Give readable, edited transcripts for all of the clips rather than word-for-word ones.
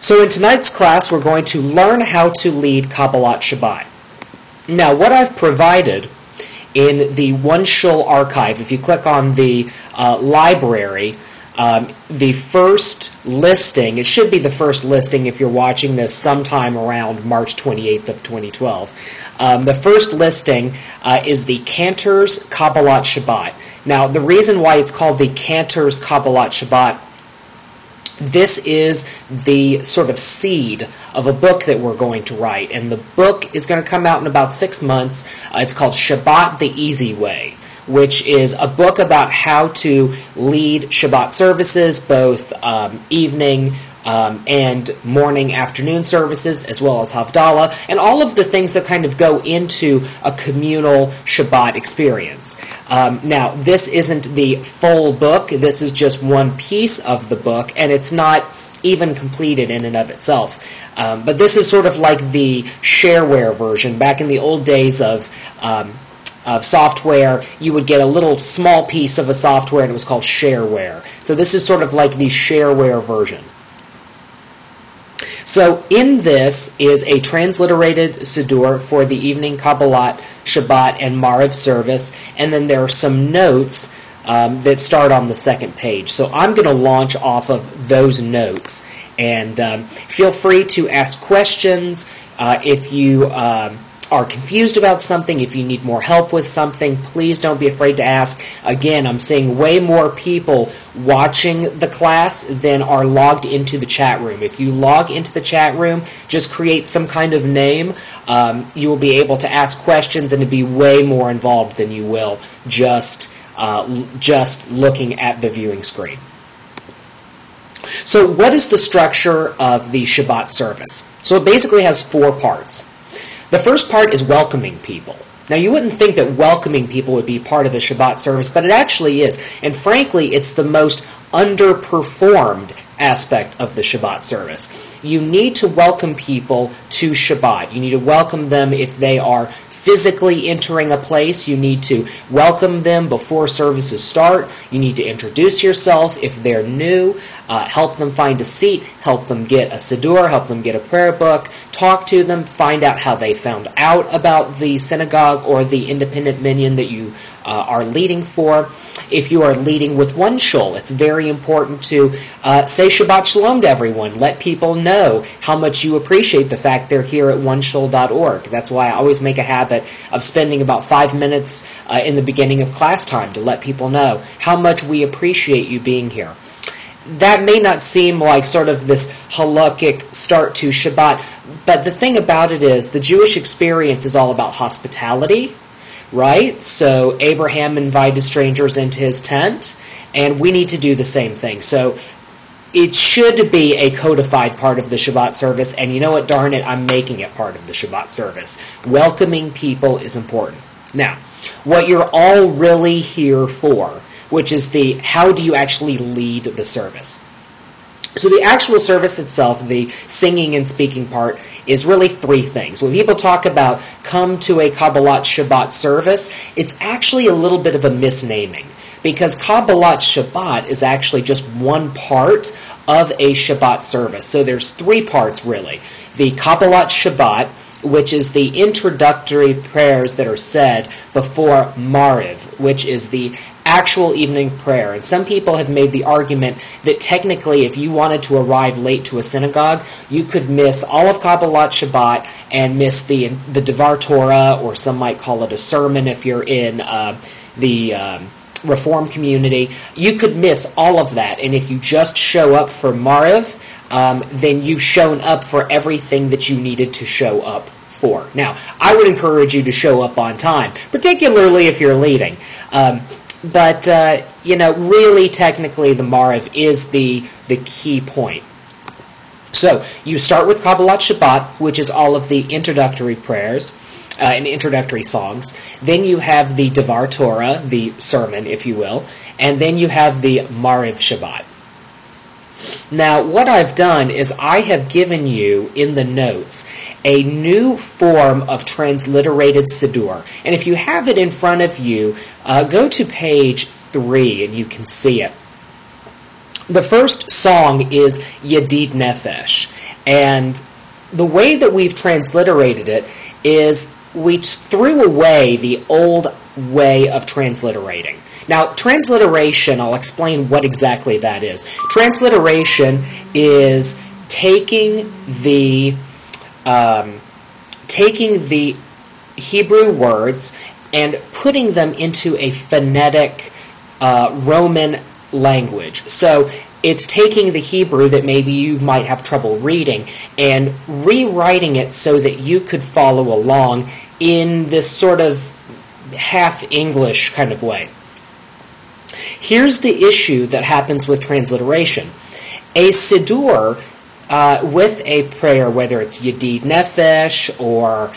So in tonight's class, we're going to learn how to lead Kabbalat Shabbat. Now, what I've provided in the One Shul archive, if you click on the library, the first listing, it should be the first listing if you're watching this sometime around March 28th of 2012. The first listing is the Cantor's Kabbalat Shabbat. Now, the reason why it's called the Cantor's Kabbalat Shabbat, this is the sort of seed of a book that we're going to write, and the book is going to come out in about 6 months. It's called Shabbat the Easy Way, which is a book about how to lead Shabbat services, both evening and morning, afternoon services, as well as Havdalah, and all of the things that kind of go into a communal Shabbat experience. Now, this isn't the full book. This is just one piece of the book, and it's not even completed in and of itself. But this is sort of like the shareware version. Back in the old days of software, you would get a little small piece of a software, and it was called shareware. So this is sort of like the shareware version. So in this is a transliterated Siddur for the evening Kabbalat, Shabbat, and Maariv service, and then there are some notes that start on the second page. So I'm going to launch off of those notes, and feel free to ask questions if you are confused about something, if you need more help with something. Please don't be afraid to ask. Again, I'm seeing way more people watching the class than are logged into the chat room. If you log into the chat room, just create some kind of name. You will be able to ask questions and to be way more involved than you will just looking at the viewing screen. So what is the structure of the Shabbat service? So it basically has 4 parts. The first part is welcoming people. Now, you wouldn't think that welcoming people would be part of a Shabbat service, but it actually is. And frankly, it's the most underperformed aspect of the Shabbat service. You need to welcome people to Shabbat. You need to welcome them if they are physically entering a place. You need to welcome them before services start. You need to introduce yourself if they're new, help them find a seat, help them get a Siddur, help them get a prayer book, talk to them, find out how they found out about the synagogue or the independent minyan that you are leading for. If you are leading with One Shul, it's very important to say Shabbat Shalom to everyone. Let people know how much you appreciate the fact they're here at oneshul.org. That's why I always make a habit of spending about 5 minutes in the beginning of class time to let people know how much we appreciate you being here. That may not seem like sort of this halakhic start to Shabbat, but the thing about it is the Jewish experience is all about hospitality, right? So Abraham invited strangers into his tent, and we need to do the same thing. So it should be a codified part of the Shabbat service, and you know what, darn it, I'm making it part of the Shabbat service. Welcoming people is important. Now, what you're all really here for, which is the how do you actually lead the service. So the actual service itself, the singing and speaking part, is really 3 things. When people talk about come to a Kabbalat Shabbat service, it's actually a little bit of a misnaming, because Kabbalat Shabbat is actually just one part of a Shabbat service. So there's 3 parts really. The Kabbalat Shabbat, which is the introductory prayers that are said before Maariv, which is the actual evening prayer. And some people have made the argument that technically if you wanted to arrive late to a synagogue, you could miss all of Kabbalat Shabbat and miss the Dvar Torah, or some might call it a sermon if you're in the Reform community. You could miss all of that, and if you just show up for Maariv, then you've shown up for everything that you needed to show up for. Now, I would encourage you to show up on time, particularly if you're leading. But really, technically, the Maariv is the key point. So, you start with Kabbalat Shabbat, which is all of the introductory prayers and introductory songs. Then you have the Dvar Torah, the sermon, if you will. And then you have the Maariv Shabbat. Now, what I've done is I have given you, in the notes, a new form of transliterated Siddur. And if you have it in front of you, go to page 3 and you can see it. The first song is Yedid Nefesh, and the way that we've transliterated it is we threw away the old way of transliterating. Now, transliteration, I'll explain what exactly that is. Transliteration is taking the Hebrew words and putting them into a phonetic Roman language. So it's taking the Hebrew that maybe you might have trouble reading and rewriting it so that you could follow along in this sort of half-English kind of way. Here's the issue that happens with transliteration. A siddur with a prayer, whether it's Yedid Nefesh or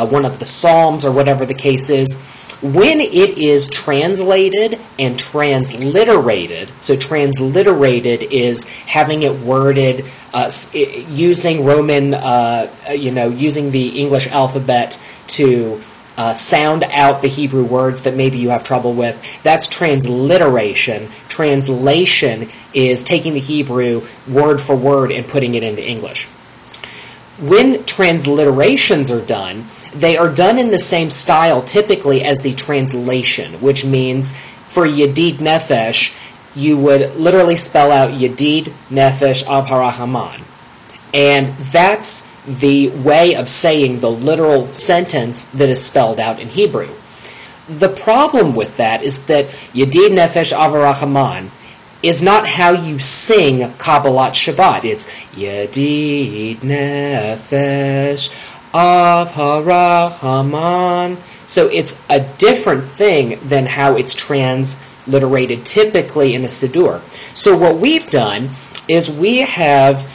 one of the Psalms or whatever the case is, when it is translated and transliterated, so transliterated is having it worded using Roman, using the English alphabet to sound out the Hebrew words that maybe you have trouble with. That's transliteration. Translation is taking the Hebrew word for word and putting it into English. When transliterations are done, they are done in the same style typically as the translation, which means for Yedid Nefesh, you would literally spell out Yedid Nefesh Av Harachaman. And that's the way of saying the literal sentence that is spelled out in Hebrew. The problem with that is that Yedid Nefesh Av Harachaman is not how you sing Kabbalat Shabbat. It's Yedid Nefesh Av Harachaman. So it's a different thing than how it's transliterated typically in a siddur. So what we've done is we have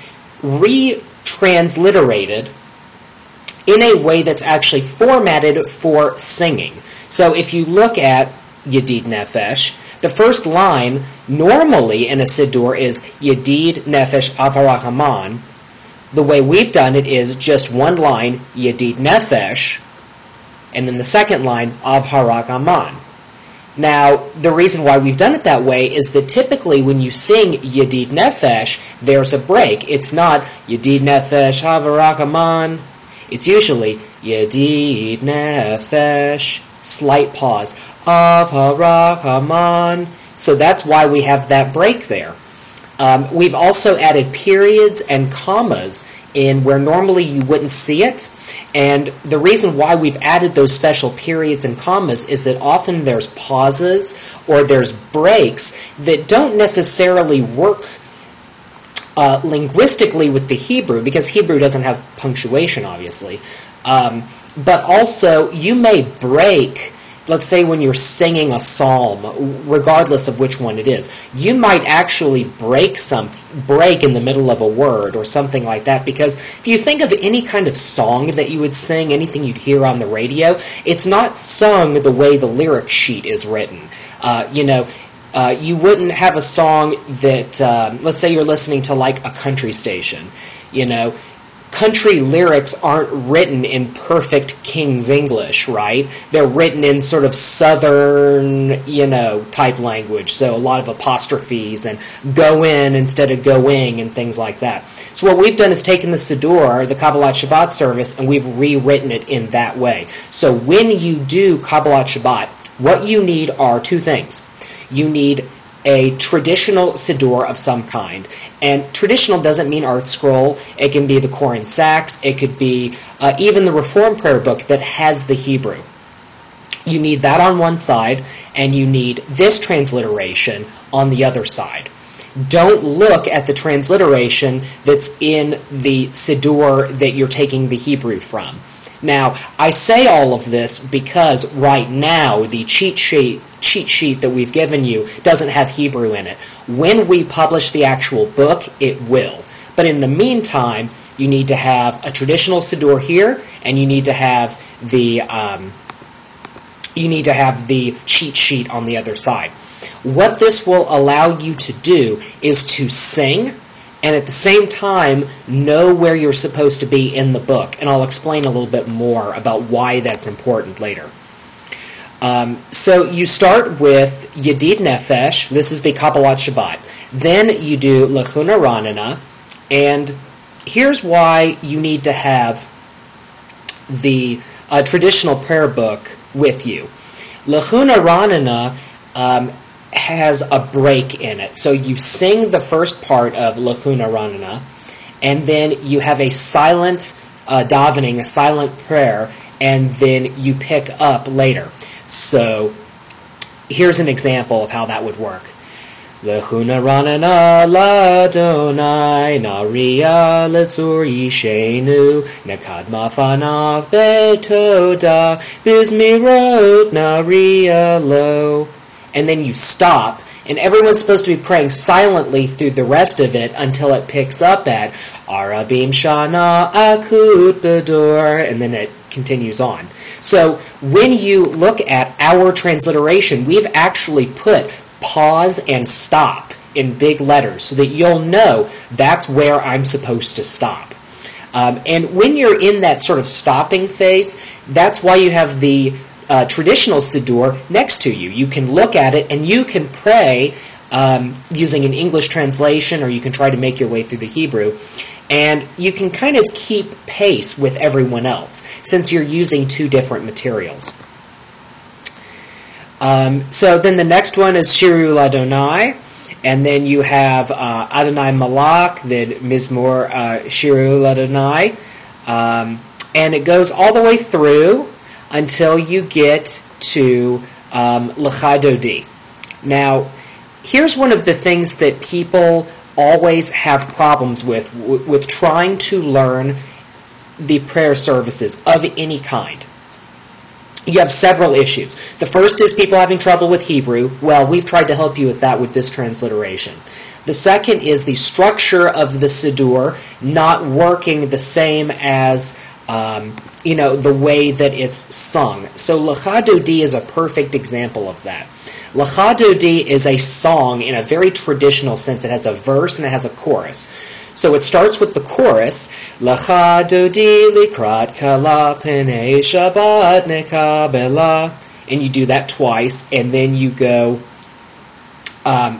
retransliterated in a way that's actually formatted for singing. So if you look at Yedid Nefesh, the first line normally in a siddur is Yedid Nefesh Av Harachaman. The way we've done it is just one line, Yedid Nefesh, and then the second line, Av Harachaman. Now, the reason why we've done it that way is that typically when you sing Yedid Nefesh, there's a break. It's not Yedid Nefesh Av Harachaman. It's usually Yedid Nefesh, slight pause, Av Harachaman. So that's why we have that break there. We've also added periods and commas in where normally you wouldn't see it. And the reason why we've added those special periods and commas is that often there's pauses or there's breaks that don't necessarily work linguistically with the Hebrew, because Hebrew doesn't have punctuation, obviously. But also, you may break, let's say when you're singing a psalm, regardless of which one it is, you might actually break in the middle of a word or something like that, because if you think of any kind of song that you would sing, anything you'd hear on the radio, it's not sung the way the lyric sheet is written. You wouldn't have a song that, let's say you're listening to like a country station, country lyrics aren't written in perfect King's English, right? They're written in sort of southern, type language, so a lot of apostrophes and go in instead of going and things like that. So what we've done is taken the siddur, the Kabbalat Shabbat service, and we've rewritten it in that way. So when you do Kabbalat Shabbat, what you need are two things. You need a traditional siddur of some kind. And traditional doesn't mean art scroll. It can be the Koran Sachs. It could be even the Reform Prayer Book that has the Hebrew. You need that on one side, and you need this transliteration on the other side. Don't look at the transliteration that's in the siddur that you're taking the Hebrew from. Now, I say all of this because right now the cheat sheet that we've given you doesn't have Hebrew in it. When we publish the actual book, it will. But in the meantime, you need to have a traditional siddur here, and you need to have the cheat sheet on the other side. What this will allow you to do is to sing, and at the same time know where you're supposed to be in the book. And I'll explain a little bit more about why that's important later. So you start with Yedid Nefesh. This is the Kabbalat Shabbat. Then you do Lechuna Ranana. And here's why you need to have the traditional prayer book with you. Lechuna Ranana has a break in it. So you sing the first part of Lechuna Ranana, and then you have a silent davening, a silent prayer, and then you pick up later. So here's an example of how that would work. Lechuna ranana ladonai naria letzur yishenu nekad mafanav betoda bizmirot naria lo. And then you stop, and everyone's supposed to be praying silently through the rest of it until it picks up at Arabim Shana Akut Bedor, and then it continues on. So when you look at our transliteration, we've actually put pause and stop in big letters so that you'll know that's where I'm supposed to stop. And when you're in that sort of stopping phase, that's why you have the traditional Siddur next to you. You can look at it and you can pray using an English translation, or you can try to make your way through the Hebrew, and you can kind of keep pace with everyone else since you're using two different materials. So then the next one is Shiru Ladonai, and then you have Adonai Malak, then Mizmor Shiru Ladonai, and it goes all the way through until you get to Lecha Dodi. Now, here's one of the things that people always have problems with trying to learn the prayer services of any kind. You have several issues. The first is people having trouble with Hebrew. Well, we've tried to help you with that with this transliteration. The second is the structure of the Siddur not working the same as the way that it's sung. So Lecha Dodi is a perfect example of that. Lecha Dodi is a song in a very traditional sense. It has a verse and it has a chorus. So it starts with the chorus, Lecha Dodi likrat kala penei Shabbat nekabela, and you do that twice, and then you go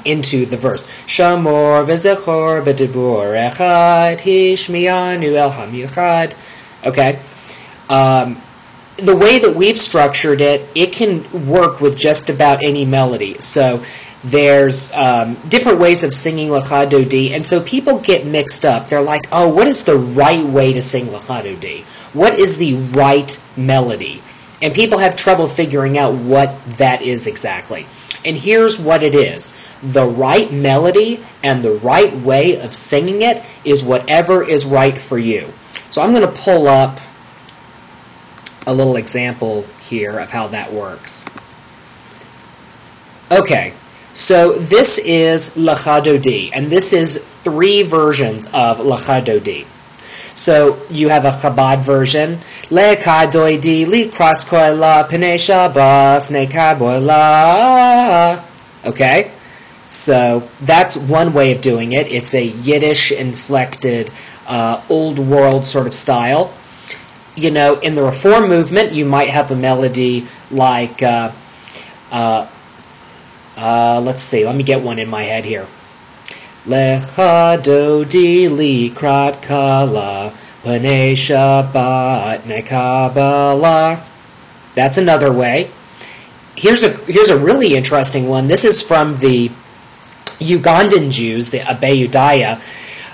into the verse. Shamor v'zechor b'dibur echad hishmiyanu el hamichad. Okay? The way that we've structured it, it can work with just about any melody. So there's different ways of singing Lecha Dodi, and so people get mixed up. They're like, oh, what is the right way to sing Lecha Dodi? What is the right melody? And people have trouble figuring out what that is exactly. And here's what it is. The right melody and the right way of singing it is whatever is right for you. So I'm going to pull up a little example here of how that works. Okay, so this is Lecha Dodi, and this is 3 versions of Lecha Dodi. So you have a Chabad version, Lecha Dodi likras koela penei Shabbos nekaboila. Okay, so that's one way of doing it. It's a Yiddish inflected, old world sort of style. In the Reform movement, you might have a melody like, let's see, let me get one in my head here. Lecha Dodi likrat kala penei Shabbat nekabala. That's another way. Here's a really interesting one. This is from the Ugandan Jews, the Abe Udaya.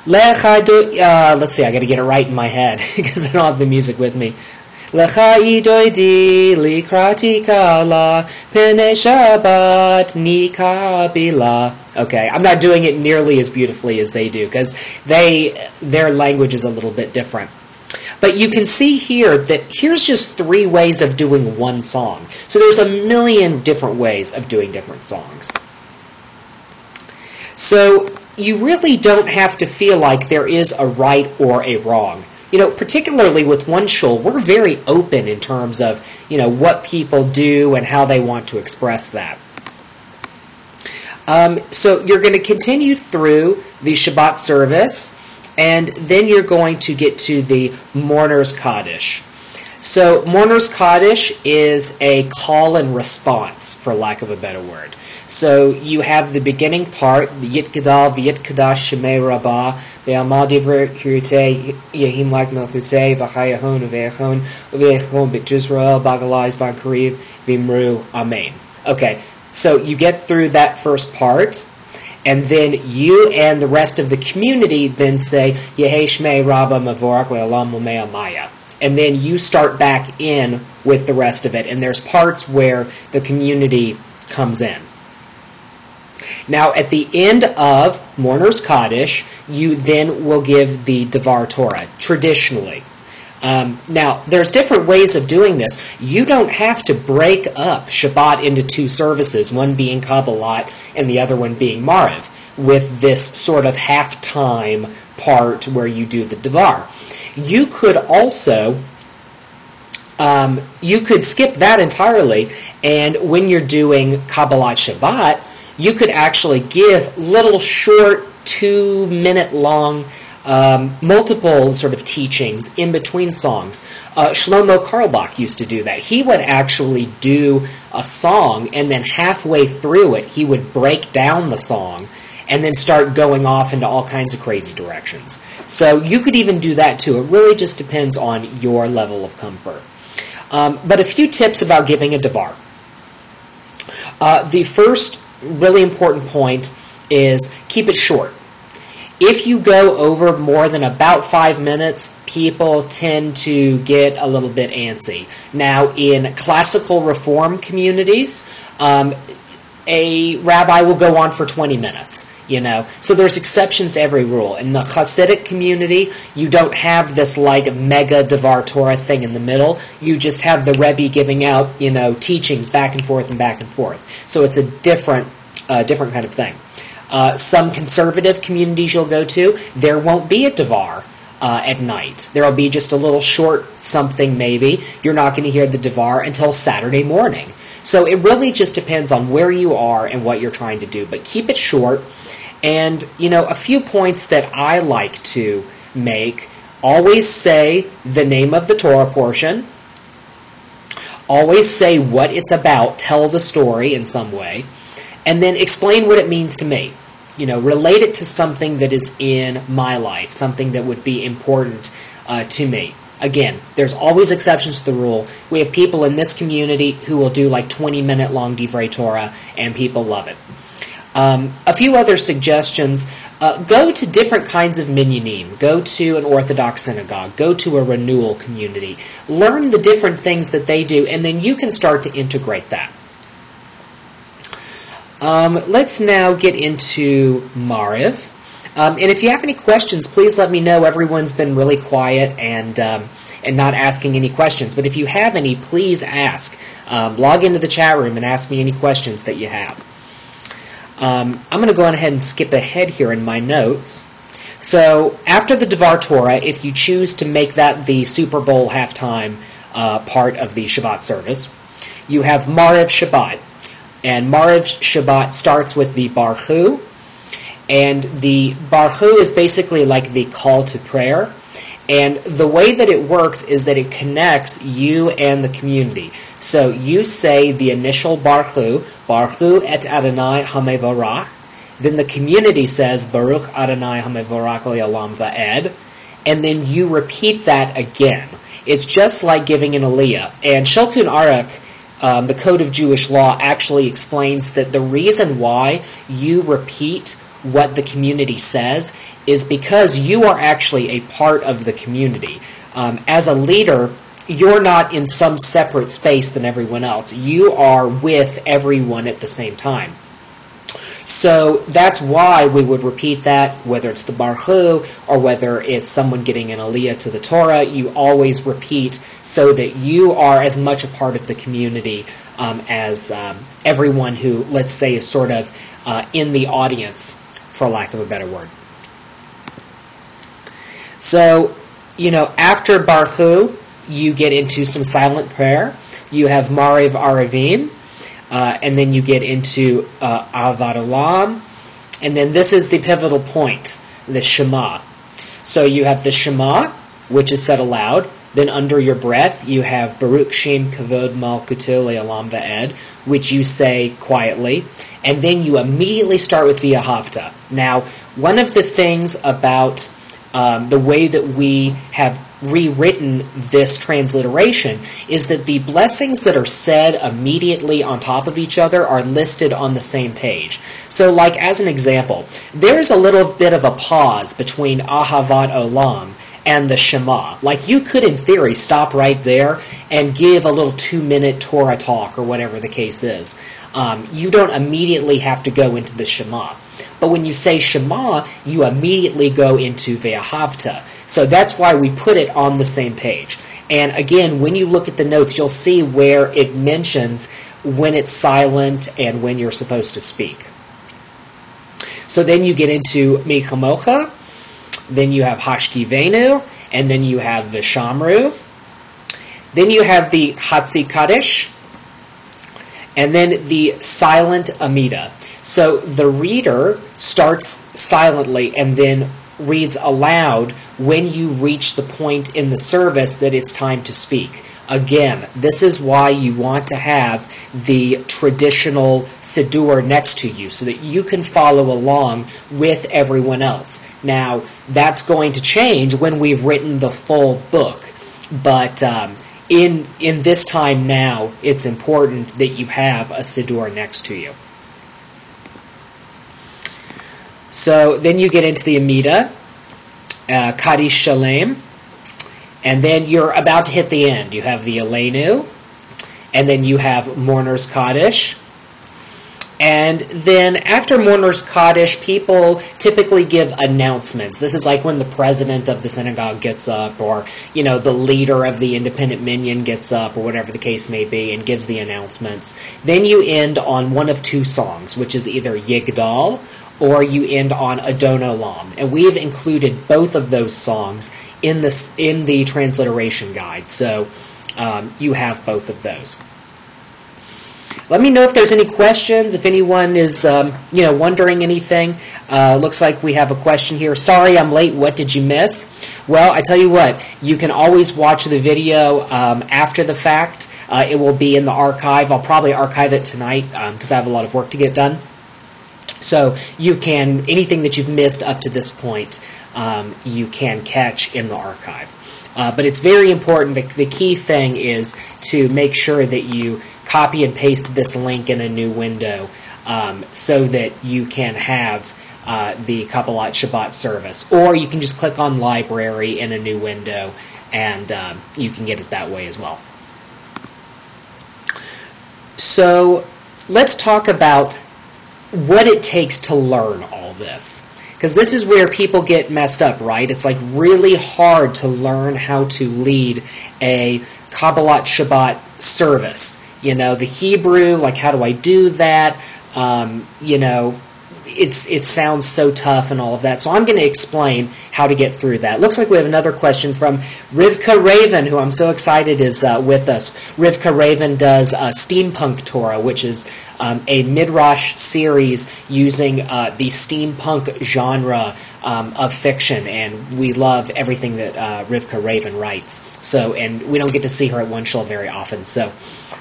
Let's see, I got to get it right in my head because I don't have the music with me. Lecha idoidi likrati kala penei Shabbat nikabila. Okay, I'm not doing it nearly as beautifully as they do because their language is a little bit different. But you can see here that here's just 3 ways of doing one song. So there's a million different ways of doing different songs. So you really don't have to feel like there is a right or a wrong. Particularly with one shul, we're very open in terms of, what people do and how they want to express that. So you're going to continue through the Shabbat service, and then you're going to get to the Mourner's Kaddish. So Mourner's Kaddish is a call and response, for lack of a better word. So you have the beginning part, the Yit Gadal, V'Yit Kadash Shemei Rabbah, Ve'amal Divre Hirute, Yehim Lak Melkute, V'Chayahon, V'Echon, V'Echon, B'Tizrael, Bagalais, V'Kariv, V'Imru, Amen. Okay, so you get through that first part, and then you and the rest of the community then say, Yehei Shmei Rabbah Mavorach Le'alam L'Mei Amaya. And then you start back in with the rest of it, and there's parts where the community comes in. Now, at the end of Mourner's Kaddish, you then will give the Dvar Torah, traditionally. Now, there's different ways of doing this. You don't have to break up Shabbat into two services, one being Kabbalat and the other one being Maariv, with this sort of halftime part where you do the Dvar. You could also, you could skip that entirely, and when you're doing Kabbalat Shabbat, you could actually give little short 2-minute long multiple sort of teachings in between songs. Shlomo Carlebach used to do that. He would actually do a song, and then halfway through it, he would break down the song and then start going off into all kinds of crazy directions. So you could even do that too. It really just depends on your level of comfort. But a few tips about giving a Dvar. The first really important point is keep it short. If you go over more than about 5 minutes, people tend to get a little bit antsy. Now, in classical Reform communities, a rabbi will go on for 20 minutes. So there's exceptions to every rule. In the Hasidic community, you don't have this like mega Dvar Torah thing in the middle. You just have the Rebbe giving out, teachings back and forth and back and forth. So it's a different kind of thing. Some conservative communities you'll go to, there won't be a Dvar at night. There will be just a little short something maybe. You're not going to hear the Dvar until Saturday morning. So it really just depends on where you are and what you're trying to do. But keep it short. And, a few points that I like to make. Always say the name of the Torah portion. Always say what it's about. Tell the story in some way. And then explain what it means to me. Relate it to something that is in my life. Something that would be important to me. Again, there's always exceptions to the rule. We have people in this community who will do like 20-minute long Divrei Torah, and people love it. A few other suggestions. Go to different kinds of minyanim. Go to an Orthodox synagogue. Go to a renewal community. Learn the different things that they do, and then you can start to integrate that. Let's now get into Maariv. And if you have any questions, please let me know. Everyone's been really quiet and not asking any questions. But if you have any, please ask. Log into the chat room and ask me any questions that you have. I'm going to go on ahead and skip ahead here in my notes. So after the Dvar Torah, if you choose to make that the Super Bowl halftime part of the Shabbat service, you have Maariv Shabbat. And Maariv Shabbat starts with the Barhu. And the Barhu is basically like the call to prayer. And the way that it works is that it connects you and the community. So you say the initial Barhu, Barhu et Adonai HaMevorach. Then the community says Baruch Adonai HaMevorach Le'olam Va'ed. And then you repeat that again. It's just like giving an aliyah. And Shulchan Aruch, the Code of Jewish Law, actually explains that the reason why you repeat what the community says is because you are actually a part of the community. As a leader, you're not in some separate space than everyone else. You are with everyone at the same time. So that's why we would repeat that, whether it's the Barhu or whether it's someone getting an aliyah to the Torah. You always repeat so that you are as much a part of the community as everyone who, let's say, is sort of in the audience, for lack of a better word. So, after Barhu, you get into some silent prayer. You have Maariv Arevim, and then you get into Avad Olam, and then this is the pivotal point, the Shema. So you have the Shema, which is said aloud, Then under your breath, you have Baruch Shem Kavod Malkuto Le'olam Va'ed, which you say quietly. And then you immediately start with V'ahavta. Now, one of the things about the way that we have rewritten this transliteration is that the blessings that are said immediately on top of each other are listed on the same page. So, like as an example, there's a little bit of a pause between Ahavat Olam and the Shema. Like, you could, in theory, stop right there and give a little 2-minute Torah talk or whatever the case is. You don't immediately have to go into the Shema. But when you say Shema, you immediately go into Ve'ahavta. So that's why we put it on the same page. And again, when you look at the notes, you'll see where it mentions when it's silent and when you're supposed to speak. So then you get into Mechamocha, then you have Hashkivenu, and then you have Vishamru. Then you have the Hatzi Kaddish, and then the silent Amida. So the reader starts silently and then reads aloud when you reach the point in the service that it's time to speak. Again, this is why you want to have the traditional Siddur next to you so that you can follow along with everyone else. Now, that's going to change when we've written the full book, but in this time now, it's important that you have a Siddur next to you. So then you get into the Amida, Kaddish Shalem, and then you're about to hit the end. You have the Aleinu, and then you have Mourner's Kaddish. And then after Mourner's Kaddish, people typically give announcements. This is like when the president of the synagogue gets up, or the leader of the independent minyan gets up, or whatever the case may be, and gives the announcements. Then you end on one of two songs, which is either Yigdal, or you end on Adon Olam. And we have included both of those songs in the transliteration guide. So you have both of those. Let me know if there's any questions, if anyone is wondering anything. Looks like we have a question here. Sorry I'm late, what did you miss? Well, I tell you what, you can always watch the video after the fact. It will be in the archive. I'll probably archive it tonight because I have a lot of work to get done. So you can, anything that you've missed up to this point, you can catch in the archive. But it's very important. The key thing is to make sure that you copy and paste this link in a new window so that you can have the Kabbalat Shabbat service. Or you can just click on Library in a new window and you can get it that way as well. So let's talk about what it takes to learn all this. Because this is where people get messed up, right? It's like really hard to learn how to lead a Kabbalat Shabbat service. The Hebrew, like how do I do that? It sounds so tough and all of that. So I'm going to explain how to get through that. Looks like we have another question from Rivka Raven, who I'm so excited is with us. Rivka Raven does Steampunk Torah, which is a Midrash series using the steampunk genre of fiction, and we love everything that Rivka Raven writes. So, and we don't get to see her at One Shul very often, so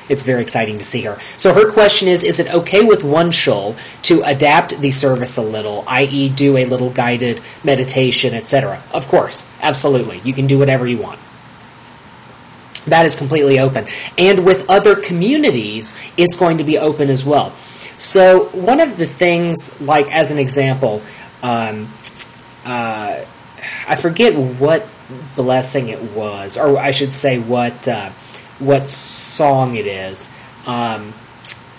it's very exciting to see her. So her question is it okay with One Shul to adapt the service a little, i.e. do a little guided meditation, etc.? Of course, absolutely. You can do whatever you want. That is completely open. And with other communities, it's going to be open as well. So one of the things, like as an example, I forget what blessing it was, or I should say what song it is, that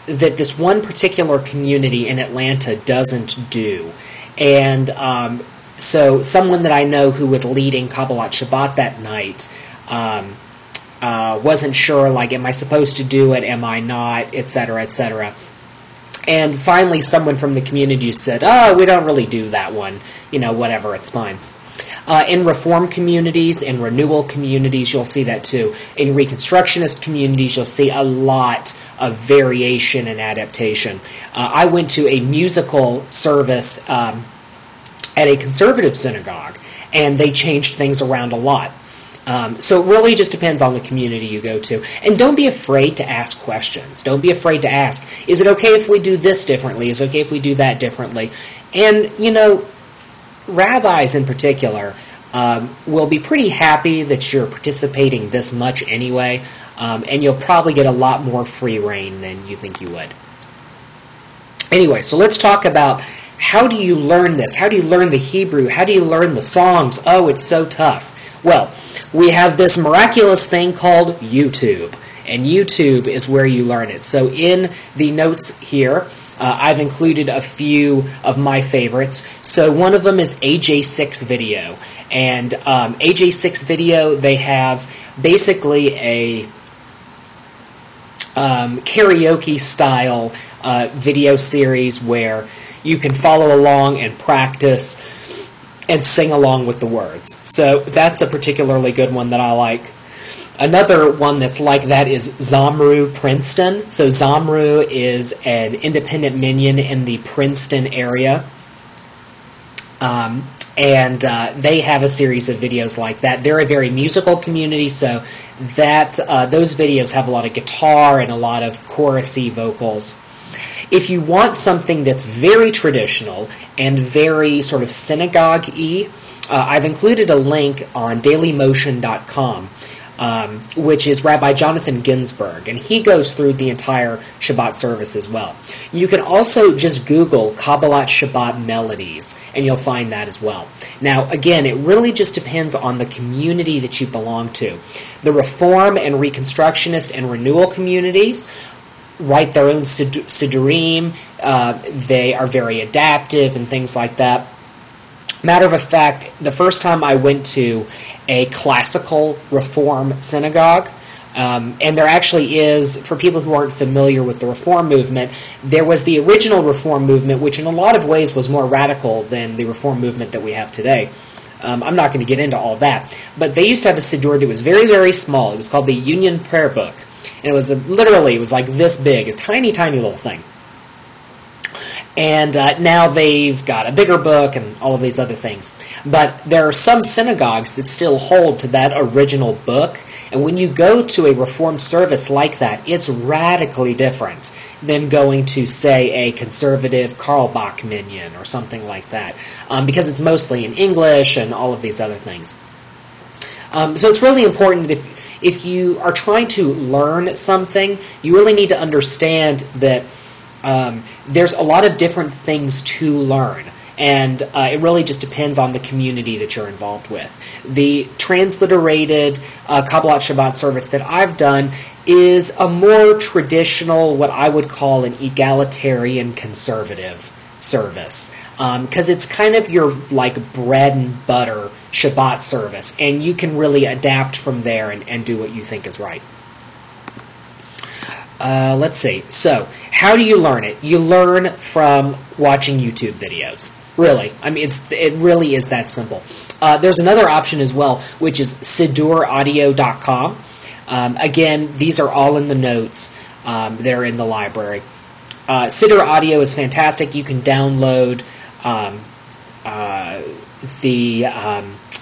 this one particular community in Atlanta doesn't do. And so someone that I know who was leading Kabbalat Shabbat that night wasn't sure, like, am I supposed to do it, am I not, etc., etc. And finally someone from the community said, oh, we don't really do that one, whatever, it's fine. In Reform communities, in Renewal communities, you'll see that too. In Reconstructionist communities, you'll see a lot of variation and adaptation. I went to a musical service at a conservative synagogue, and they changed things around a lot. So it really just depends on the community you go to. And don't be afraid to ask questions. Don't be afraid to ask, is it okay if we do this differently? Is it okay if we do that differently? And, you know, rabbis in particular will be pretty happy that you're participating this much anyway, and you'll probably get a lot more free reign than you think you would. Anyway, so let's talk about how do you learn this? How do you learn the Hebrew? How do you learn the songs? Oh, it's so tough. Well, we have this miraculous thing called YouTube, and YouTube is where you learn it. So in the notes here, I've included a few of my favorites. So one of them is AJ6 Video, and AJ6 Video, they have basically a karaoke-style video series where you can follow along and practice and sing along with the words. So that's a particularly good one that I like. Another one that's like that is Zamru Princeton. So Zamru is an independent minyan in the Princeton area. And they have a series of videos like that. They're a very musical community, so that those videos have a lot of guitar and a lot of chorusy vocals. If you want something that's very traditional and very sort of synagogue-y, I've included a link on dailymotion.com, which is Rabbi Jonathan Ginsburg, and he goes through the entire Shabbat service as well. You can also just Google Kabbalat Shabbat melodies, and you'll find that as well. Now, again, it really just depends on the community that you belong to. The Reform and Reconstructionist and Renewal communities write their own Siddurim. They are very adaptive and things like that. Matter of fact, the first time I went to a classical Reform synagogue, and there actually is, for people who aren't familiar with the Reform movement, there was the original Reform movement, which in a lot of ways was more radical than the Reform movement that we have today. I'm not going to get into all that, but they used to have a Siddur that was very, very small. It was called the Union Prayer Book, and it was literally, it was like this big, a tiny, tiny little thing. And now they've got a bigger book and all of these other things. But there are some synagogues that still hold to that original book. And when you go to a Reformed service like that, it's radically different than going to, say, a conservative Carlbach minyan or something like that. Because it's mostly in English and all of these other things. So it's really important that if you are trying to learn something, you really need to understand that there's a lot of different things to learn, and it really just depends on the community that you're involved with. The transliterated Kabbalat Shabbat service that I've done is a more traditional, what I would call an egalitarian conservative service, because it's kind of your like bread and butter Shabbat service, and you can really adapt from there and do what you think is right. Let's see. So, how do you learn it? You learn from watching YouTube videos. Really. I mean, it really is that simple. There's another option as well, which is SidurAudio.com. Again, these are all in the notes. They're in the library. Siddur Audio is fantastic. You can download the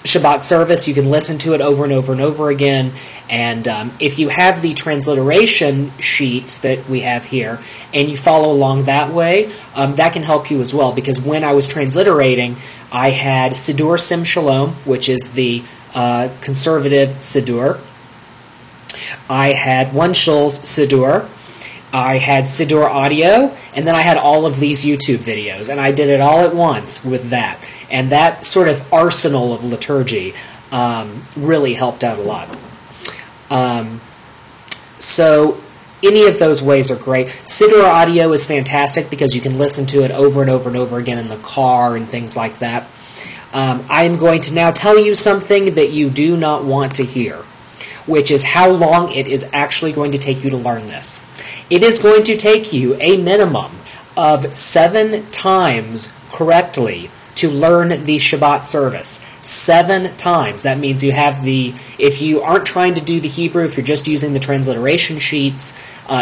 Shabbat service. You can listen to it over and over and over again. And if you have the transliteration sheets that we have here, and you follow along that way, that can help you as well. Because when I was transliterating, I had Siddur Sim Shalom, which is the conservative Siddur. I had One Shul's Siddur. I had Siddur Audio, and then I had all of these YouTube videos, and I did it all at once with that. And that sort of arsenal of liturgy really helped out a lot. So any of those ways are great. Siddur Audio is fantastic because you can listen to it over and over and over again in the car and things like that. I am going to now tell you something that you do not want to hear, which is how long it is actually going to take you to learn this. It is going to take you a minimum of 7 times correctly to learn the Shabbat service. 7 times. That means you have if you aren't trying to do the Hebrew, if you're just using the transliteration sheets,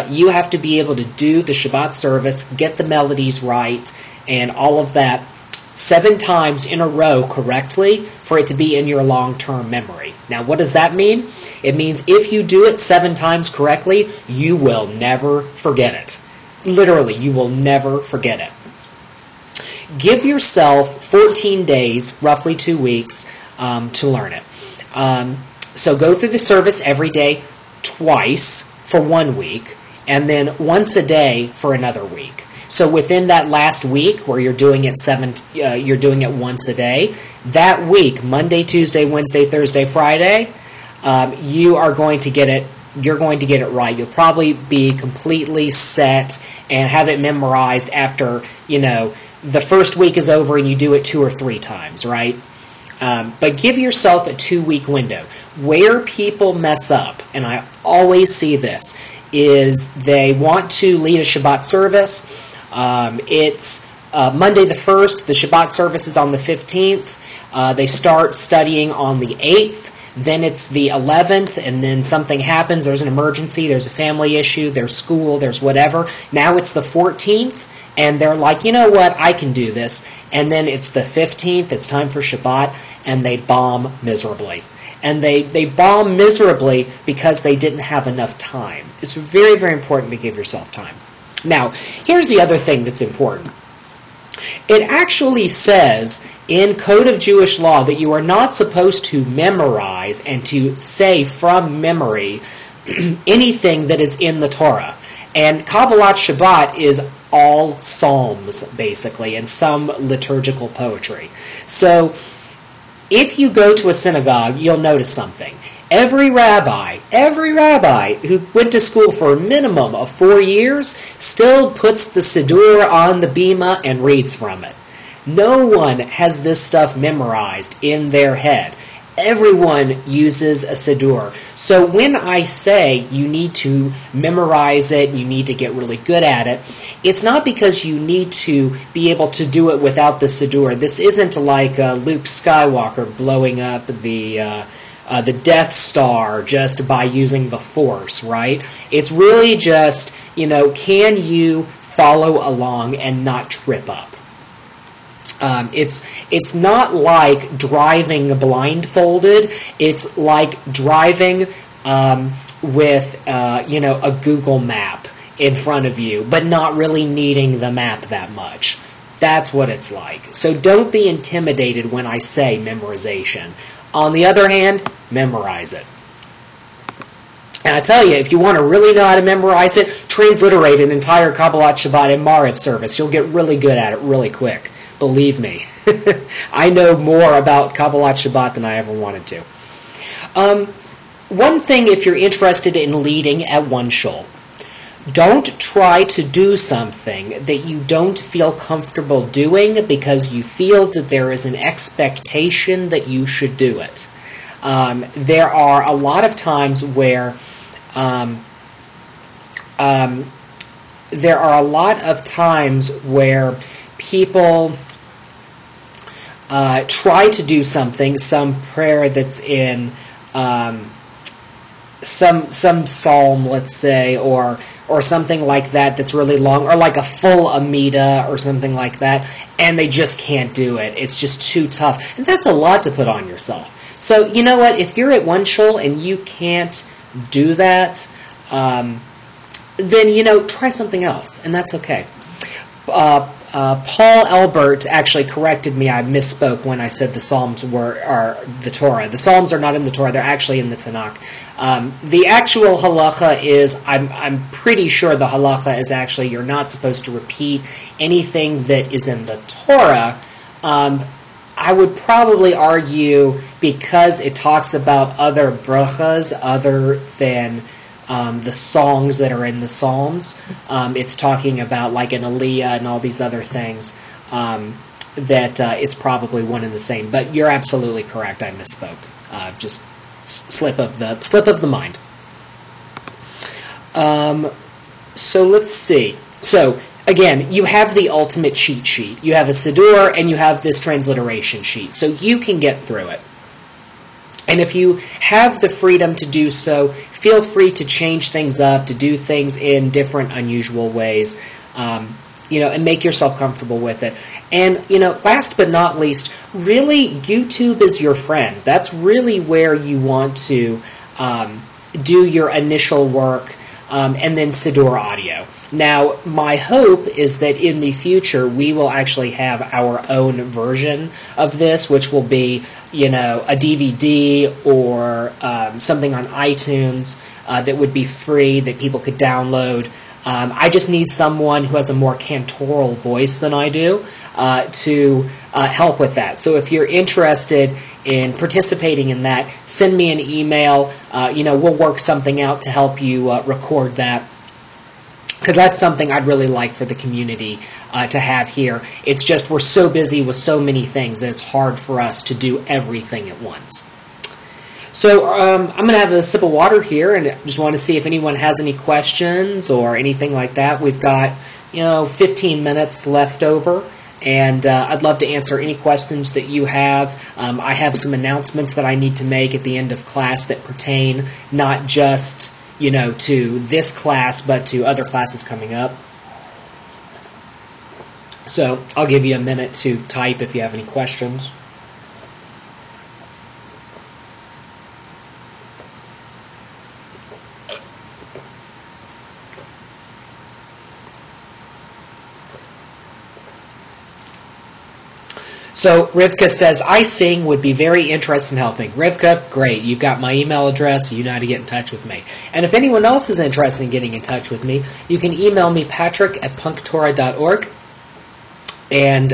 you have to be able to do the Shabbat service, get the melodies right, and all of that 7 times in a row correctly for it to be in your long-term memory. Now, what does that mean? It means if you do it 7 times correctly, you will never forget it. Literally, you will never forget it. Give yourself 14 days, roughly 2 weeks, to learn it. So go through the service every day twice for 1 week, and then once a day for another week. So within that last week, where you're doing it once a day, that week, Monday, Tuesday, Wednesday, Thursday, Friday, you're going to get it right. You'll probably be completely set and have it memorized after, the first week is over and you do it 2 or 3 times, right? But give yourself a 2-week window. Where people mess up, and I always see this, is they want to lead a Shabbat service. It's Monday the 1st. The Shabbat service is on the 15th. They start studying on the 8th. Then it's the 11th, and then something happens. There's an emergency. There's a family issue. There's school. There's whatever. Now it's the 14th. And they're like, you know what, I can do this. And then it's the 15th, it's time for Shabbat, and they bomb miserably. And they bomb miserably because they didn't have enough time. It's very, very important to give yourself time. Now, here's the other thing that's important. It actually says in Code of Jewish Law that you are not supposed to memorize and to say from memory anything that is in the Torah. And Kabbalat Shabbat is all psalms, basically, and some liturgical poetry. So, if you go to a synagogue, you'll notice something. Every rabbi who went to school for a minimum of 4 years still puts the Siddur on the bima and reads from it. No one has this stuff memorized in their head. Everyone uses a Siddur. So when I say you need to memorize it, you need to get really good at it, it's not because you need to be able to do it without the Siddur. This isn't like Luke Skywalker blowing up the Death Star just by using the Force, right? It's really just, can you follow along and not trip up? It's not like driving blindfolded. It's like driving with a Google map in front of you, but not really needing the map that much. That's what it's like. So don't be intimidated when I say memorization. On the other hand, memorize it. And I tell you, if you want to really know how to memorize it, transliterate an entire Kabbalat Shabbat and Maariv service. You'll get really good at it really quick. Believe me. I know more about Kabbalat Shabbat than I ever wanted to. One thing, if you're interested in leading at one shul, don't try to do something that you don't feel comfortable doing because you feel that there is an expectation that you should do it. There are a lot of times where people try to do something, some prayer that's in some psalm, let's say, or something like that that's really long, or like a full Amida or something like that, and they just can't do it. It's just too tough. And that's a lot to put on yourself. So, you know what? If you're at one shul and you can't do that, then, try something else, and that's okay. Paul Elbert actually corrected me. I misspoke when I said the Psalms are the Torah. The Psalms are not in the Torah. They're actually in the Tanakh. The actual halacha is, I'm pretty sure the halacha is actually you're not supposed to repeat anything that is in the Torah. I would probably argue because it talks about other brachas other than the songs that are in the Psalms. It's talking about like an aliyah and all these other things, that it's probably one and the same. But you're absolutely correct. I misspoke. Just slip of the mind. So let's see. So again, you have the ultimate cheat sheet. You have a Siddur and you have this transliteration sheet. So you can get through it. And if you have the freedom to do so, feel free to change things up, to do things in different, unusual ways. and make yourself comfortable with it. And, last but not least, really, YouTube is your friend. That's really where you want to do your initial work, and then Siddur audio. Now, my hope is that in the future we will actually have our own version of this, which will be, a DVD or something on iTunes that would be free that people could download. I just need someone who has a more cantoral voice than I do to help with that. So if you're interested in participating in that, send me an email. We'll work something out to help you record that, because that's something I'd really like for the community to have here. It's just we're so busy with so many things that it's hard for us to do everything at once. So I'm going to have a sip of water here, and just want to see if anyone has any questions or anything like that. We've got 15 minutes left over, and I'd love to answer any questions that you have. I have some announcements that I need to make at the end of class that pertain not just to this class, but to other classes coming up. So I'll give you a minute to type if you have any questions. So Rivka says, I sing, would be very interested in helping. Rivka, great. You've got my email address. You know how to get in touch with me. And if anyone else is interested in getting in touch with me, you can email me, patrick@punktorah.org. And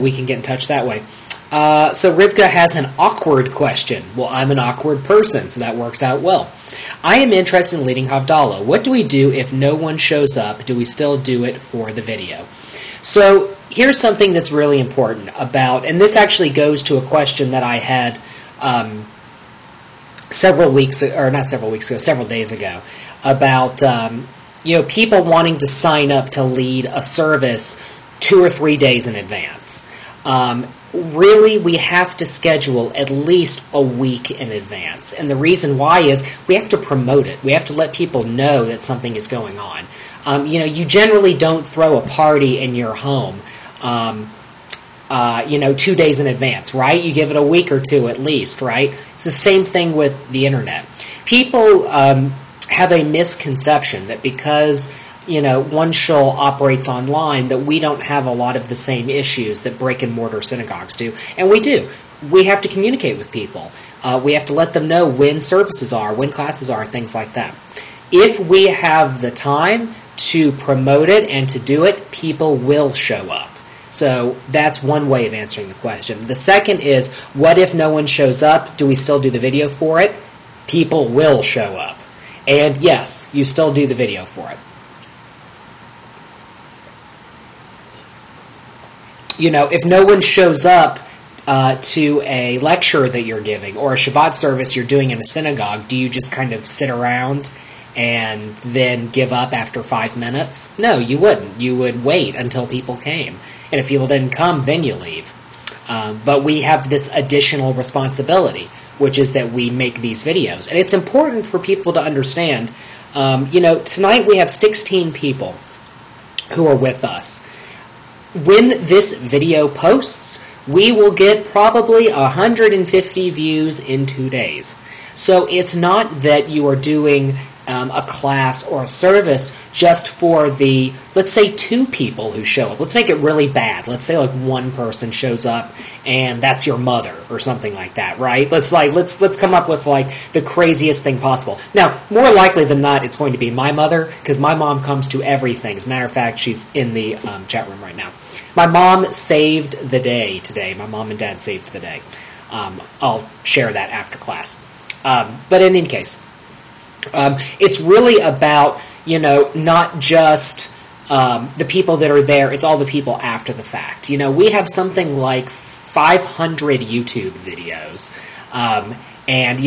we can get in touch that way. So Rivka has an awkward question. Well, I'm an awkward person, so that works out well. I am interested in leading Havdalah. What do we do if no one shows up? Do we still do it for the video? So here's something that's really important about, and this actually goes to a question that I had several days ago, about people wanting to sign up to lead a service 2 or 3 days in advance. Really, we have to schedule at least a week in advance. And the reason why is we have to promote it. We have to let people know that something is going on. You generally don't throw a party in your home, 2 days in advance, right? You give it a week or two at least, right? It's the same thing with the internet. People have a misconception that because one shul operates online, that we don't have a lot of the same issues that brick-and-mortar synagogues do. And we do. We have to communicate with people. We have to let them know when services are, when classes are, things like that. If we have the time to promote it and to do it, people will show up. So that's one way of answering the question. The second is, what if no one shows up? Do we still do the video for it? People will show up. And yes, you still do the video for it. If no one shows up to a lecture that you're giving or a Shabbat service you're doing in a synagogue, do you just kind of sit around and then give up after 5 minutes? No, you wouldn't. You would wait until people came. And if people didn't come, then you leave. But we have this additional responsibility, which is that we make these videos. And it's important for people to understand, tonight we have 16 people who are with us. When this video posts, we will get probably 150 views in 2 days. So it's not that you are doing a class or a service just for the, let's say, 2 people who show up. Let's make it really bad. Let's say like 1 person shows up and that's your mother or something like that, right? Let's come up with like the craziest thing possible. Now, more likely than not, it's going to be my mother, because my mom comes to everything. As a matter of fact, she's in the chat room right now. My mom saved the day today. My mom and dad saved the day. I'll share that after class. But in any case, it's really about, not just the people that are there, it's all the people after the fact. We have something like 500 YouTube videos, and,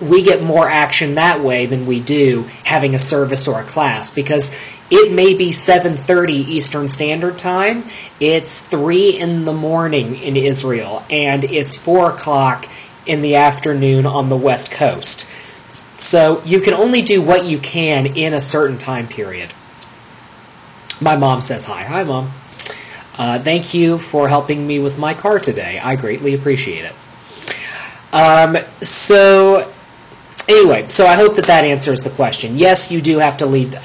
we get more action that way than we do having a service or a class, because it may be 7:30 Eastern Standard Time, it's 3 in the morning in Israel, and it's 4 o'clock in the afternoon on the West Coast. So you can only do what you can in a certain time period. My mom says hi. Hi, Mom. Thank you for helping me with my car today. I greatly appreciate it. Anyway, so I hope that answers the question. Yes, you do have to lead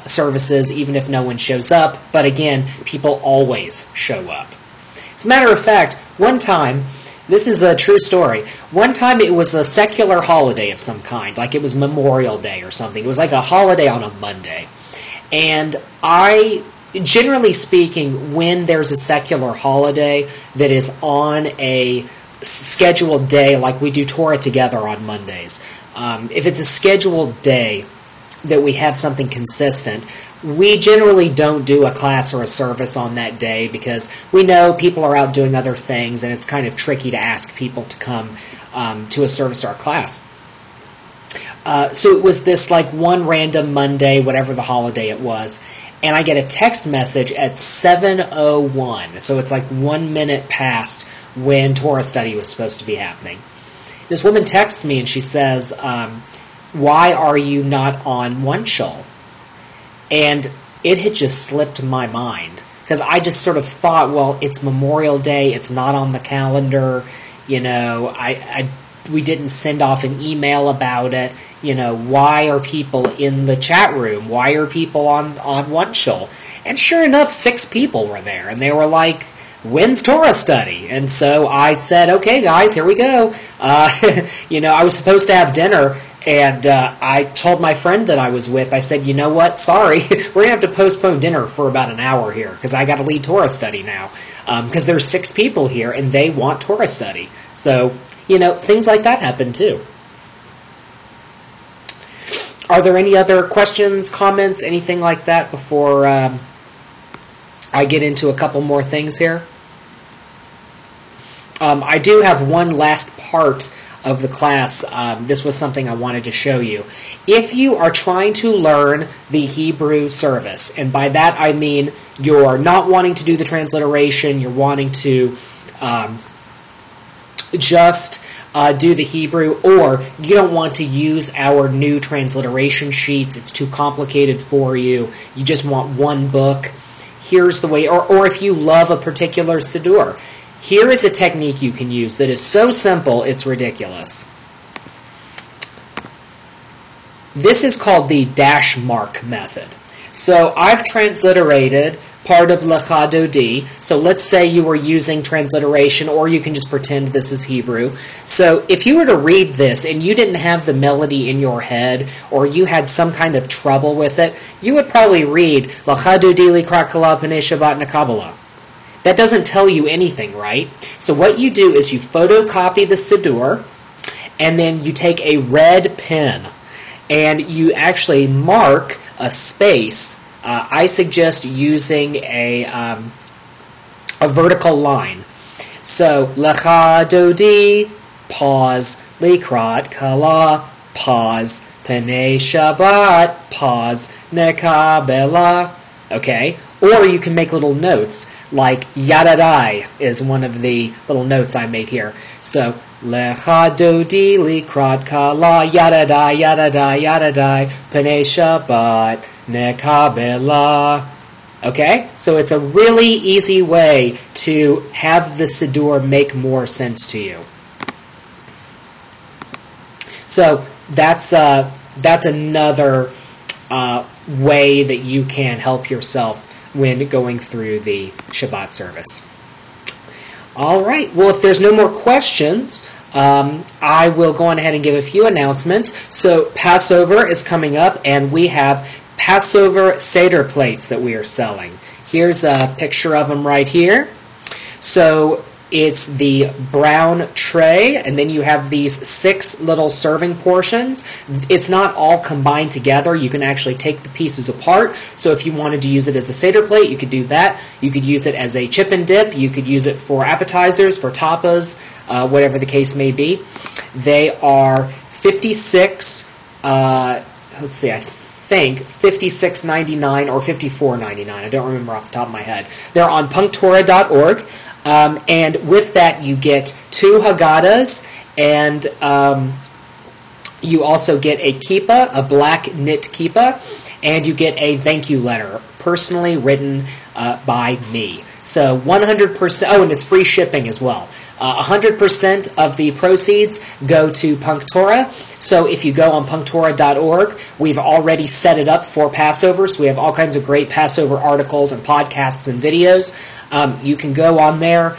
services even if no one shows up, but again, people always show up. As a matter of fact, one time, this is a true story, one time it was a secular holiday of some kind, like it was Memorial Day or something. It was like a holiday on a Monday. And generally speaking, when there's a secular holiday that is on a scheduled day, like we do Torah together on Mondays, if it's a scheduled day that we have something consistent, we generally don't do a class or a service on that day because we know people are out doing other things and it's kind of tricky to ask people to come to a service or a class. So it was this like one random Monday, whatever the holiday it was, and I get a text message at 7:01, so it's like 1 minute past when Torah study was supposed to be happening. This woman texts me and she says, why are you not on one shul? And it had just slipped my mind because I just sort of thought, well, it's Memorial Day, it's not on the calendar, we didn't send off an email about it. Why are people in the chat room? Why are people on one shul? And sure enough, 6 people were there, and they were like, when's Torah study? And so I said, okay, guys, here we go. I was supposed to have dinner, and I told my friend that I was with, I said, you know what, sorry, we're going to have to postpone dinner for about an hour here, because I got to lead Torah study now, because there's 6 people here, and they want Torah study. So, things like that happen too. Are there any other questions, comments, anything like that before I get into a couple more things here? I do have one last part of the class. This was something I wanted to show you. If you are trying to learn the Hebrew service, and by that I mean you're not wanting to do the transliteration, you're wanting to just do the Hebrew, or you don't want to use our new transliteration sheets, it's too complicated for you, you just want one book, here's the way, or if you love a particular siddur, here is a technique you can use that is so simple it's ridiculous. This is called the dash mark method. So I've transliterated part of Lecha Dodi. So let's say you were using transliteration, or you can just pretend this is Hebrew. So if you were to read this and you didn't have the melody in your head, or you had some kind of trouble with it, you would probably read Lecha Dodi Likrat Kala Pnei Shabbat Kabbalat. That doesn't tell you anything, right? So what you do is you photocopy the siddur, and then you take a red pen, and you actually mark a space. I suggest using a vertical line. So, Lecha Dodi, pause, Likrat Kala, pause, Pnei Shabbat, pause, Nekabela. Okay? Or you can make little notes, like Yadadai is one of the little notes I made here. So, Lecha Dodi Likrat Kala Yadadai Yadadai Yadadai Pnei Shabbat Nekabela. Okay? So it's a really easy way to have the siddur make more sense to you. So that's another way that you can help yourself when going through the Shabbat service. All right. Well, if there's no more questions, I will go on ahead and give a few announcements. So Passover is coming up, and we have Passover Seder plates that we are selling. Here's a picture of them right here. So it's the brown tray, and then you have these 6 little serving portions. It's not all combined together. You can actually take the pieces apart. So if you wanted to use it as a Seder plate, you could do that. You could use it as a chip and dip. You could use it for appetizers, for tapas, whatever the case may be. They are 56, let's see, I think $56.99 or $54.99. I don't remember off the top of my head. They're on punktorah.org. And with that, you get 2 Haggadahs and You also get a kippah, a black knit kippah, and you get a thank you letter, personally written by me. So 100%, oh, and it's free shipping as well. 100% of the proceeds go to punktorah. So if you go on punktorah.org, we've already set it up for Passover. So we have all kinds of great Passover articles and podcasts and videos. You can go on there.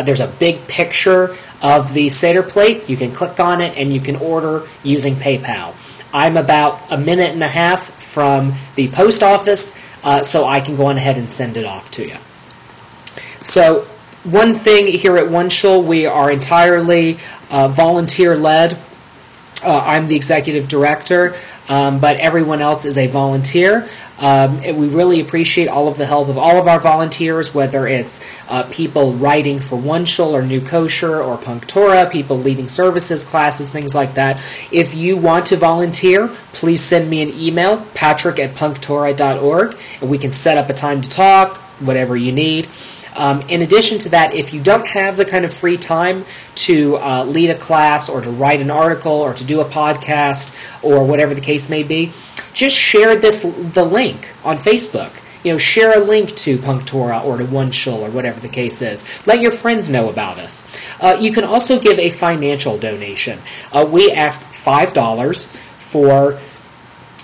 There's a big picture of the Seder plate. You can click on it and you can order using PayPal. I'm about a minute and a half from the post office, so I can go on ahead and send it off to you. So one thing here at One Shul, we are entirely volunteer-led. I'm the executive director, but everyone else is a volunteer. We really appreciate all of the help of all of our volunteers, whether it's people writing for One Shul or New Kosher or punktorah, people leading services, classes, things like that. If you want to volunteer, please send me an email, patrick@punktorah.org, and we can set up a time to talk, whatever you need. In addition to that, if you don't have the kind of free time to lead a class or to write an article or to do a podcast or whatever the case may be, just share the link on Facebook. Share a link to punktorah or to One Shul or whatever the case is. Let your friends know about us. You can also give a financial donation. We ask $5 for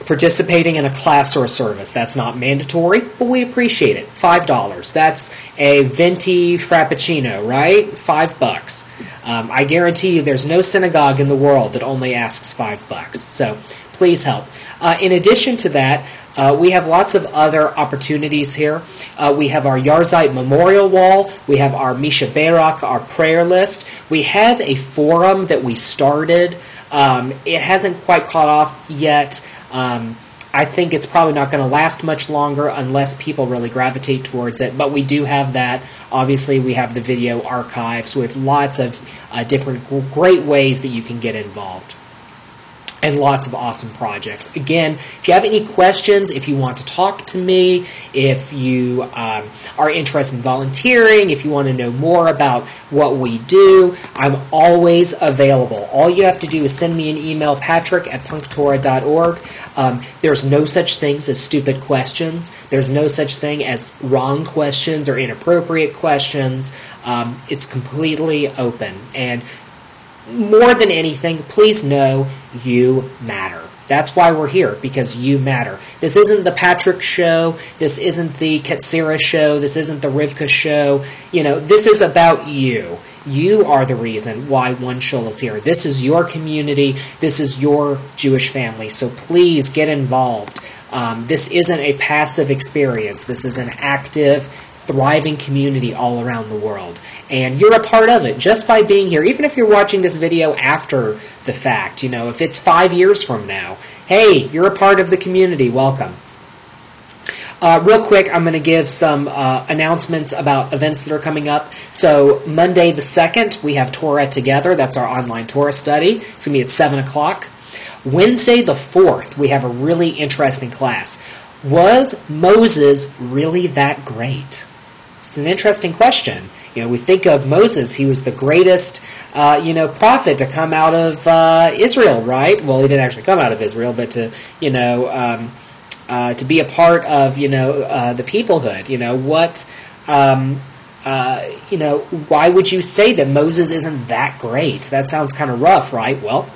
participating in a class or a service. That's not mandatory, but we appreciate it. $5. That's a venti frappuccino, right? $5. I guarantee you there's no synagogue in the world that only asks $5. So please help. In addition to that, we have lots of other opportunities here. We have our Yarzeit Memorial Wall. We have our Misha Barak, our prayer list. We have a forum that we started. It hasn't quite caught off yet. I think it's probably not going to last much longer unless people really gravitate towards it. But we do have that. Obviously, we have the video archives with lots of different great ways that you can get involved. And lots of awesome projects. Again, if you have any questions, if you want to talk to me, if you are interested in volunteering, if you want to know more about what we do, I'm always available. All you have to do is send me an email, patrick@punktorah.org. There's no such things as stupid questions. There's no such thing as wrong questions or inappropriate questions. It's completely open. And more than anything, please know you matter. That's why we're here, because you matter. This isn't the Patrick show. This isn't the Katsira show. This isn't the Rivka show. This is about you. You are the reason why One Shul is here. This is your community. This is your Jewish family. So please get involved. This isn't a passive experience. This is an active, thriving community all around the world. And you're a part of it just by being here. Even if you're watching this video after the fact, if it's 5 years from now, hey, you're a part of the community. Welcome. Real quick, I'm going to give some announcements about events that are coming up. So Monday the 2nd, we have Torah Together. That's our online Torah study. It's going to be at 7 o'clock. Wednesday the 4th, we have a really interesting class. Was Moses really that great? It's an interesting question. We think of Moses, he was the greatest, prophet to come out of Israel, right? Well, he didn't actually come out of Israel, but to be a part of, the peoplehood. Why would you say that Moses isn't that great? That sounds kind of rough, right? Well,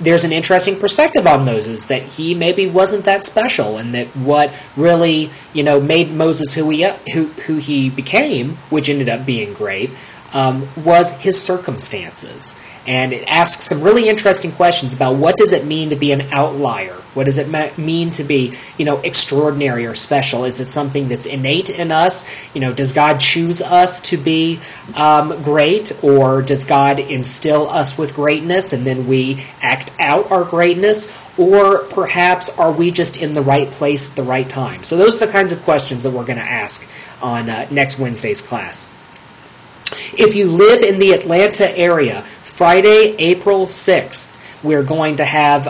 there's an interesting perspective on Moses, that he maybe wasn't that special, and that what really, made Moses who he became, which ended up being great, was his circumstances. And it asks some really interesting questions about what does it mean to be an outlier? What does it mean to be, extraordinary or special? Is it something that's innate in us? Does God choose us to be great, or does God instill us with greatness and then we act out our greatness? Or perhaps are we just in the right place at the right time? So those are the kinds of questions that we're going to ask on next Wednesday's class. If you live in the Atlanta area, Friday, April 6th, we're going to have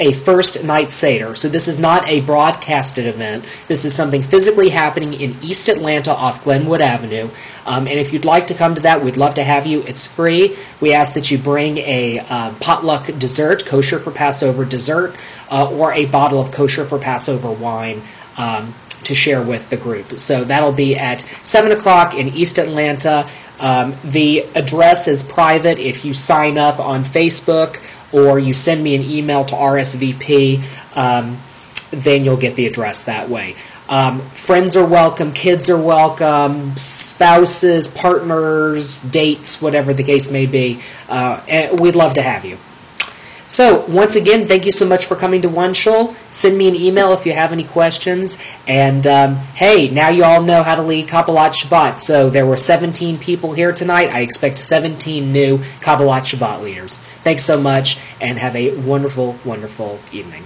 a first night Seder. So this is not a broadcasted event. This is something physically happening in East Atlanta off Glenwood Avenue. And if you'd like to come to that, we'd love to have you. It's free. We ask that you bring a potluck dessert, kosher for Passover dessert, or a bottle of kosher for Passover wine to share with the group. So that'll be at 7 o'clock in East Atlanta. The address is private. If you sign up on Facebook or you send me an email to RSVP, then you'll get the address that way. Friends are welcome, kids are welcome, spouses, partners, dates, whatever the case may be. And we'd love to have you. So, once again, thank you so much for coming to One Shul. Send me an email if you have any questions. And, hey, now you all know how to lead Kabbalat Shabbat. So, there were 17 people here tonight. I expect 17 new Kabbalat Shabbat leaders. Thanks so much, and have a wonderful, wonderful evening.